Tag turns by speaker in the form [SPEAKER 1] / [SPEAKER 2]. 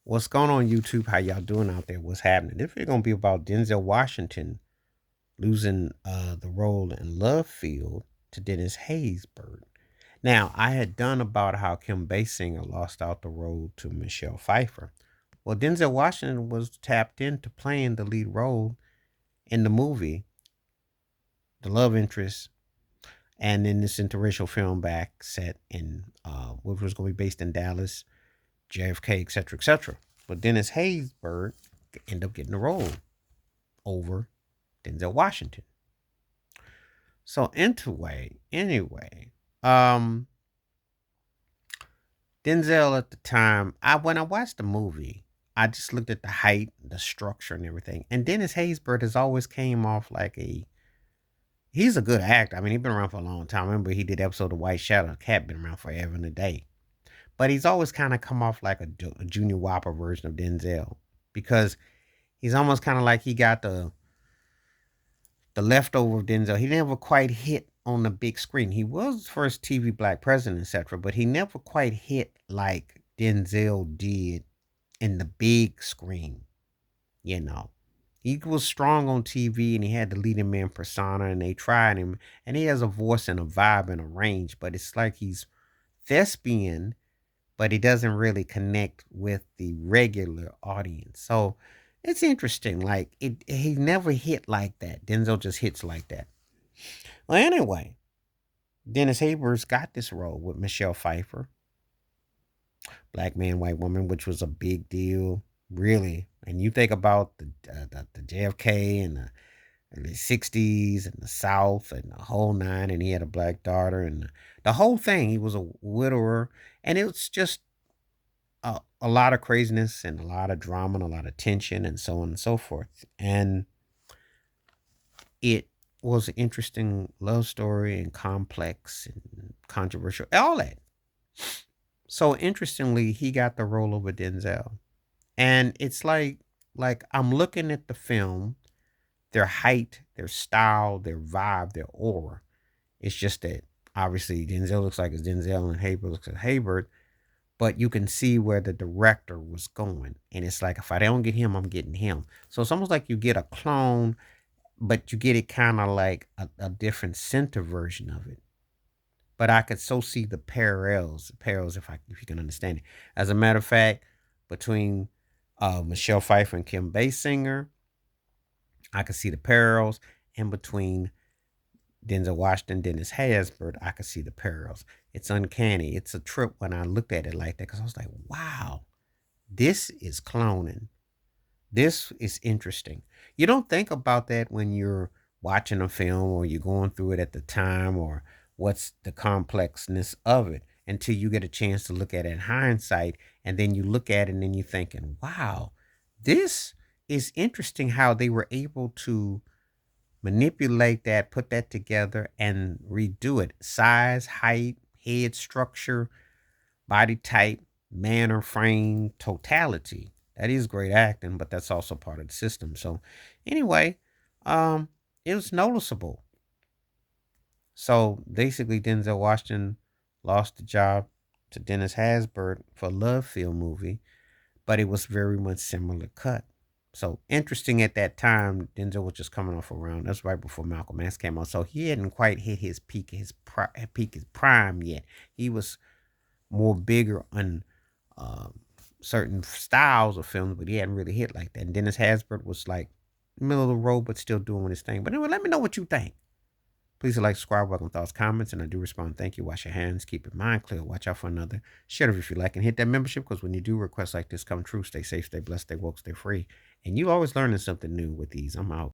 [SPEAKER 1] What's going on YouTube? How y'all doing out there? What's happening? This is gonna be about Denzel Washington losing the role in Love Field to Dennis Haysbert. Now, I had done about how Kim Basinger lost out the role to Michelle Pfeiffer. Well, Denzel Washington was tapped into playing the lead role in the movie, the love interest, and in this interracial film back set in which was going to be based in Dallas, JFK, etc., etc. But Dennis Haysbert ended up getting the role over Denzel Washington. So anyway, um, Denzel at the time, I when I watched the movie, I just looked at the height, the structure, and everything. And Dennis Haysbert has always came off like a he's a good actor. I mean, he's been around for a long time. I remember he did the episode of White Shadow. Cat been around forever and a day. But he's always kind of come off like a Junior Whopper version of Denzel because he's almost kind of like he got the leftover of Denzel. He never quite hit on the big screen. He was first TV black president, etc., but he never quite hit like Denzel did in the big screen. You know, he was strong on TV and he had the leading man persona, and they tried him, and he has a voice and a vibe and a range, but it's like he's thespian, but he doesn't really connect with the regular audience. So it's interesting. Like he never hit like that. Denzel just hits like that. Well, anyway, Dennis Haber's got this role with Michelle Pfeiffer, black man, white woman, which was a big deal, really. And you think about the JFK and the 60s and the South and the whole nine, and he had a black daughter and the whole thing. He was a widower, and it was just a lot of craziness and a lot of drama and a lot of tension and so on and so forth. And it was an interesting love story and complex and controversial, all that. So interestingly, he got the role over Denzel. And it's like I'm looking at the film, their height, their style, their vibe, their aura. It's just that obviously Denzel looks like it's Denzel and Haber looks like Haber, but you can see where the director was going. And it's like if I don't get him, I'm getting him. So it's almost like you get a clone, but you get it kind of like a different center version of it. But I could so see the parallels if you can understand it. As a matter of fact, between Michelle Pfeiffer and Kim Basinger, I could see the parallels, and between Denzel Washington, Dennis Haysbert, I could see the parallels. It's uncanny. It's a trip when I looked at it like that because I was like, wow, this is cloning. This is interesting. You don't think about that when you're watching a film or you're going through it at the time or what's the complexness of it until you get a chance to look at it in hindsight. And then you look at it and then you're thinking, wow, this is interesting how they were able to manipulate that, put that together, and redo it. Size, height, head structure, body type, manner, frame, totality. That is great acting, but that's also part of the system. So, anyway, um, it was noticeable. So basically, Denzel Washington lost the job to Dennis Haysbert for a Love Field movie, but it was very much similar cut. So interesting at that time, Denzel was just coming off around. That's right before Malcolm X came out, so he hadn't quite hit his his prime yet. He was more bigger on certain styles of films, but he hadn't really hit like that. And Dennis Haysbert was like middle of the road, but still doing his thing. But anyway, let me know what you think. Please like, subscribe, welcome thoughts, comments, and I do respond. Thank you. Wash your hands. Keep your mind clear. Watch out for another. Share it if you like, and hit that membership because when you do requests like this come true, stay safe, stay blessed, stay woke, stay free. And you always learning something new with these. I'm out.